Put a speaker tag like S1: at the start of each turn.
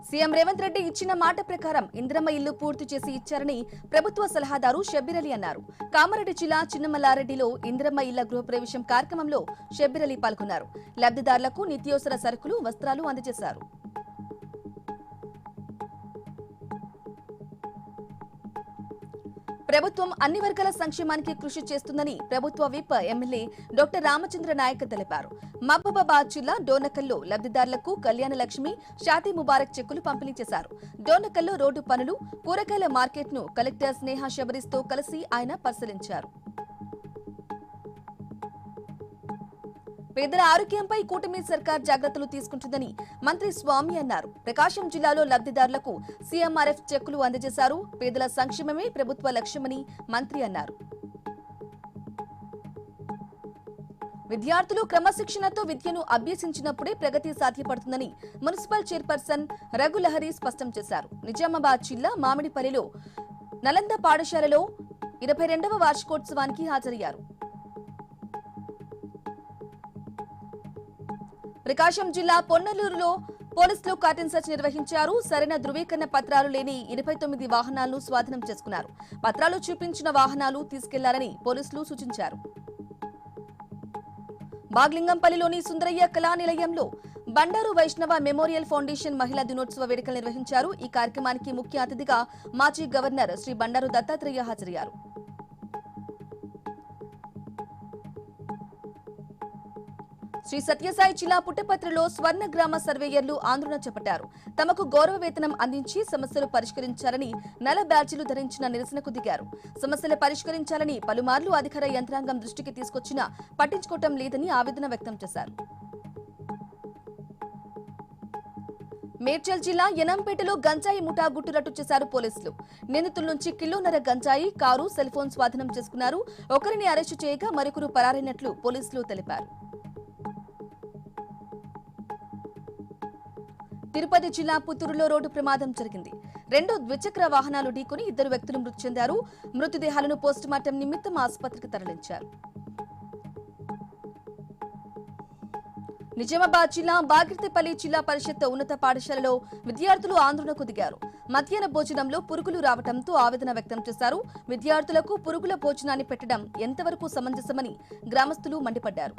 S1: CM Revanth Reddy ఇచ్చిన మాట ప్రకారం ఇందిరమ్మ ఇల్లు పూర్తి చేసి ఇచ్చారని ప్రభుత్వ సలహాదారు షబ్బీర్ అలీ అన్నారు. కామారెడ్డి జిల్లా చిన్నమల్లారెడ్డిలో ఇందిరమ్మ ఇళ్ల గృహప్రవేశం కార్యక్రమంలో షబ్బీర్ అలీ పాల్గొన్నారు. లబ్ధిదారులకు నిత్యావసర సరుకులు, వస్త్రాలు అందజేశారు. ప్రభుత్వం అన్ని వర్గాల సంక్షేమానికి కృషి చేస్తుందని ప్రభుత్వ whip MLA doctor Ramachandra Naik తెలిపారు. మహబూబాబాద్ జిల్లా డోర్నకల్లో లబ్ధిదారులకు కళ్యాణ లక్ష్మి, షాదీ ముబారక్ చెక్కులు పంపిణీ చేశారు. డోర్నకల్లో రోడ్డు పనులు, కూరగాయల మార్కెట్ను కలెక్టర్ స్నేహ శబరీస్తో కలిసి ఆయన పరిశీలించారు. పేదల ఆరోగ్యంపై కూటమి సర్కార్ జాగ్రత్తలు తీసుకుంటుందని మంత్రి స్వామి అన్నారు. ప్రకాశం జిల్లాలో లబ్ధిదారులకు సీఎంఆర్ఎఫ్ చెక్కులు అందజేశారు. పేదల సంక్షేమమే ప్రభుత్వ లక్ష్యమని మంత్రి అన్నారు. విద్యార్థులు క్రమశిక్షణతో విద్యను అభ్యసించినప్పుడే ప్రగతి సాధ్యపడుతుందని మున్సిపల్ చైర్పర్సన్ రఘులహరి స్పష్టం చేశారు. నిజామాబాద్ జిల్లా మామిడిపల్లిలో నలంద పాఠశాలలో 22వ వార్షికోత్సవానికి హాజరయ్యారు. ప్రకాశం జిల్లా పొన్నలూరులో పోలీసులు కార్టన్ సెర్చ్ నిర్వహించారు. సరైన ధృవీకరణ పత్రాలు లేని 29 వాహనాలను స్వాధీనం చేసుకున్నారు. పత్రాలు చూపించిన వాహనాలు తీసుకెళ్లారని పోలీసులు సూచించారు. బాగ్లింగంపల్లిలోని సుందరయ్య కళా నిలయంలో బండారు వైష్ణవ మెమోరియల్ ఫౌండేషన్ మహిళా దినోత్సవ వేడుకలు నిర్వహించారు. ఈ కార్యక్రమానికి ముఖ్య అతిథిగా మాజీ గవర్నర్ శ్రీ బండారు దత్తాత్రేయ హాజరయ్యారు. శ్రీ సత్యసాయి జిల్లా పుట్టపత్రిలో స్వర్ణ గ్రామ సర్వేయర్లు ఆందోళన చేపట్టారు. తమకు గౌరవ వేతనం అందించి సమస్యలు పరిష్కరించాలని నల్ల బ్యాడ్జీలు ధరించిన నిరసనకు దిగారు. సమస్యలు పరిష్కరించాలని పలుమార్లు అధికార యంత్రాంగం దృష్టికి తీసుకొచ్చినా పట్టించుకోవటం లేదని ఆవేదన వ్యక్తం చేశారు. మేడ్చల్ జిల్లా యనంపేటలో గంజాయి ముఠా గుట్టురట్టు చేశారు పోలీసులు. నిందితుల నుంచి కిలోన్నర గంజాయి, కారు, సెల్ ఫోన్ స్వాధీనం చేసుకున్నారు. ఒకరిని అరెస్టు చేయగా మరొకరు పరారైనట్లు పోలీసులు తెలిపారు. తిరుపతి జిల్లా పుత్తూరులో రోడ్డు ప్రమాదం జరిగింది. 2 ద్విచక్ర వాహనాలు ఢీకొని 2 వ్యక్తులు మృతి చెందారు. మృతదేహాలను పోస్టుమార్టం నిమిత్తం ఆసుపత్రికి తరలించారు. నిజామాబాద్ జిల్లా బాగిరిపల్లి జిల్లా పరిషత్ ఉన్నత పాఠశాలలో విద్యార్థులు ఆందోళనకు దిగారు. మధ్యాహ్న భోజనంలో పురుగులు రావడంతో ఆవేదన వ్యక్తం చేశారు. విద్యార్థులకు పురుగుల భోజనాన్ని పెట్టడం ఎంతవరకు సమంజసమని గ్రామస్తులు మండిపడ్డారు.